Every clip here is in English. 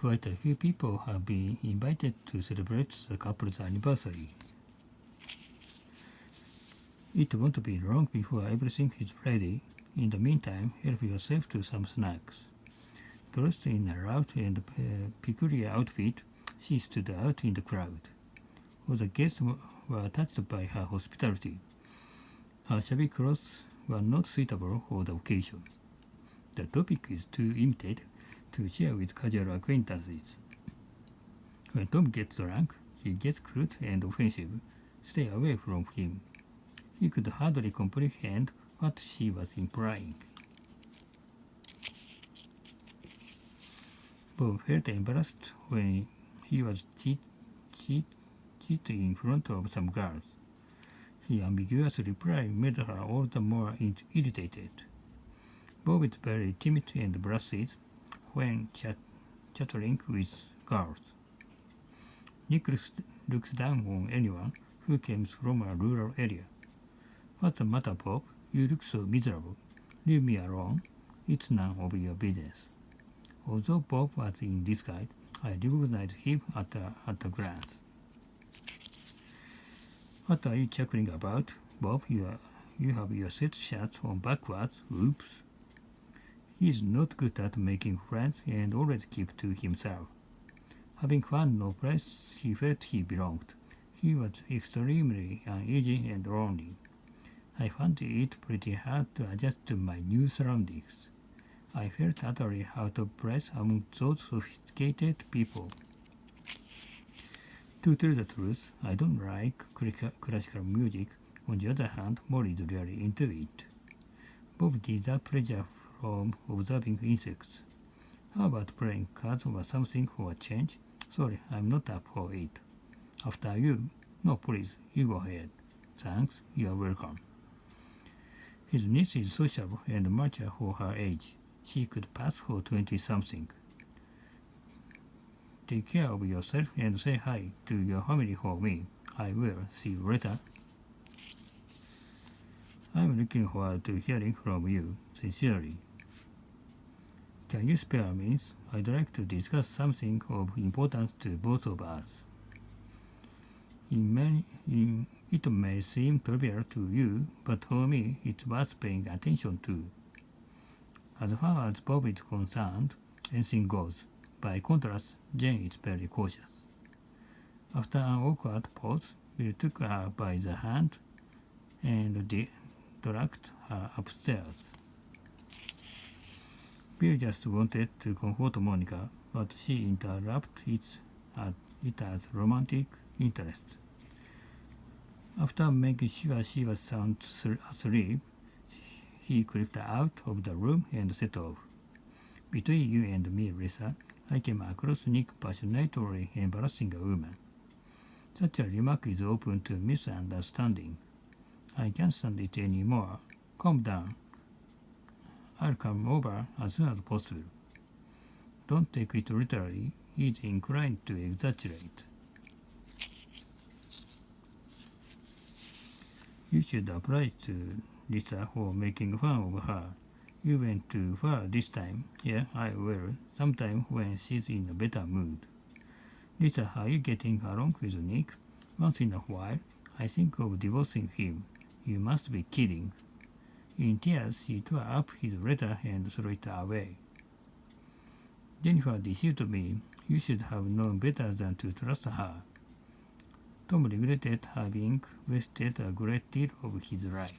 quite a few people have been invited to celebrate the couple's anniversary. It won't be long before everything is ready. In the meantime, help yourself to some snacks. Dressed in a loud and peculiar outfit, she stood out in the crowd. All the guests were touched by her hospitality. Her shabby clothes were not suitable for the occasion. The topic is to imitate, to share with casual acquaintances. When Tom gets drunk, he gets crude and offensive. Stay away from him. He could hardly comprehend what she was implying. Bob felt embarrassed when he was cheated in front of some girls. His ambiguous reply made her all the more irritated. Bob is very timid and blushes when chattering with girls. Nick looks down on anyone who comes from a rural area. What's the matter, Bob? You look so miserable. Leave me alone. It's none of your business. Although Bob was in disguise, I recognized him at a glance. What are you chuckling about, Bob? You have your set shirts on backwards. Oops. He's not good at making friends and always keeps to himself. Having found no place he felt he belonged, he was extremely uneasy and lonely. I found it pretty hard to adjust to my new surroundings. I felt utterly out of place among those sophisticated people. To tell the truth, I don't like classical music. On the other hand, Molly is really into it. Bob derives pleasure from observing insects. How about playing cards or something for a change? Sorry, I'm not up for it. After you? No, please, you go ahead. Thanks, you are welcome. His niece is sociable and mature for her age. She could pass for 20-something. Take care of yourself and say hi to your family for me. I will. See you later. I'm looking forward to hearing from you. Sincerely. Can you spare a minute? I'd like to discuss something of importance to both of us. It may seem trivial to you, but for me it's worth paying attention to. As far as Bob is concerned, anything goes. By contrast, Jane is very cautious. After an awkward pause, Bill took her by the hand and dragged her upstairs. Bill just wanted to comfort Monica, but she interrupted it as romantic interest. After making sure she was sound asleep, he crept out of the room and set off. Between you and me, Lisa, I came across Nick passionately embarrassing a woman. Such a remark is open to misunderstanding. I can't stand it anymore. Calm down. I'll come over as soon as possible. Don't take it literally. He's inclined to exaggerate. You should apply to Lisa for making fun of her. You went too far this time. Yeah, I will. Sometime when she's in a better mood. Lisa, are you getting along with Nick? Once in a while, I think of divorcing him. You must be kidding. In tears, she tore up his letter and threw it away. Jennifer deceived me. You should have known better than to trust her. Tom regretted having wasted a great deal of his life.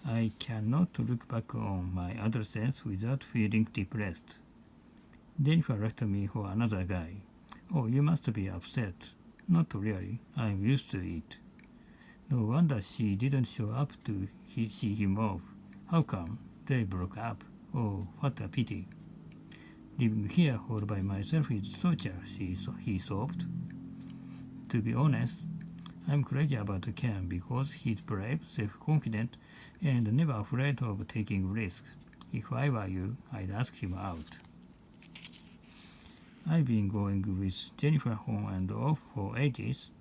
I cannot look back on my adolescence without feeling depressed. Jennifer left me for another guy. Oh, you must be upset. Not really. I'm used to it. No wonder she didn't show up to see him off. How come? They broke up. Oh, what a pity. Living here all by myself is torture, he sobbed. To be honest, I'm crazy about Ken because he's brave, self-confident, and never afraid of taking risks. If I were you, I'd ask him out. I've been going with Jennifer on and off for ages.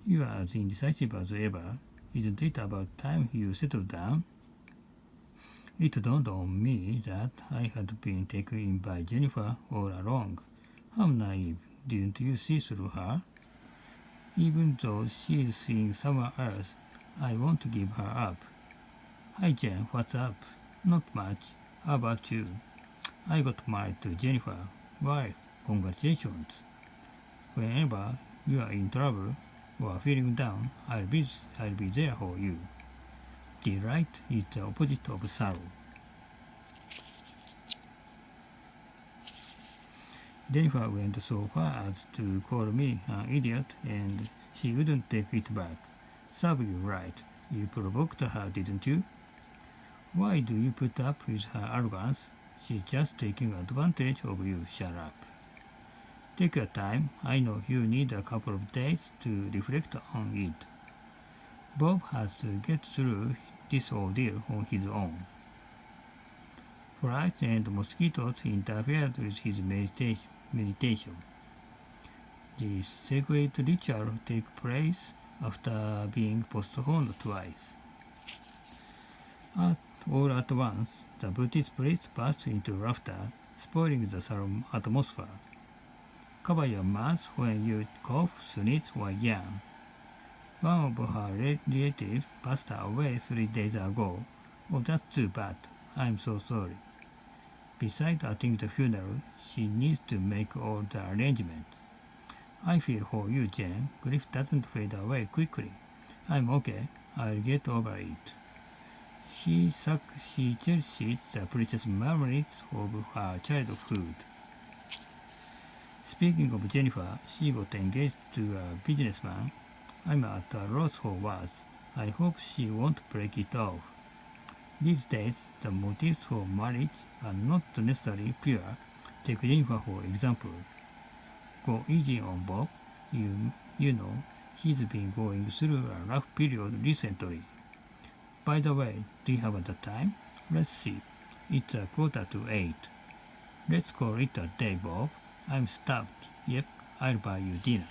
You are as indecisive as ever. Isn't it about time you settled down? It dawned on me that I had been taken in by Jennifer all along. How naive! Didn't you see through her? Even though she's seeing someone else, I won't give her up. Hi Jen, what's up? Not much. How about you? I got married to Jennifer. Why, congratulations. Whenever you are in trouble or feeling down, I'll be there for you. Delight is the opposite of sorrow. Jennifer went so far as to call me an idiot, and she wouldn't take it back. Serve you right. You provoked her, didn't you? Why do you put up with her arrogance? She's just taking advantage of you. Shut up. Take your time. I know you need a couple of days to reflect on it. Bob has to get through this ordeal on his own. Flies and mosquitoes interfered with his meditation. The sacred ritual takes place after being postponed twice. All at once, the Buddhist priest burst into laughter, spoiling the solemn atmosphere. Cover your mouth when you cough, sneeze, or yawn. One of her relatives passed away 3 days ago. Oh, that's too bad. I'm so sorry. Besides attending the funeral, she needs to make all the arrangements. I feel for you, Jane. Grief doesn't fade away quickly. I'm okay. I'll get over it. She cherishes the precious memories of her childhood. Speaking of Jennifer, she got engaged to a businessman. I'm at a loss for words. I hope she won't break it off. These days, the motives for marriage are not necessarily pure. Take Jennifer for example. Go easy on Bob. You know, he's been going through a rough period recently. By the way, do you have the time? Let's see. It's 7:45. Let's call it a day, Bob. I'm stuffed. Yep, I'll buy you dinner.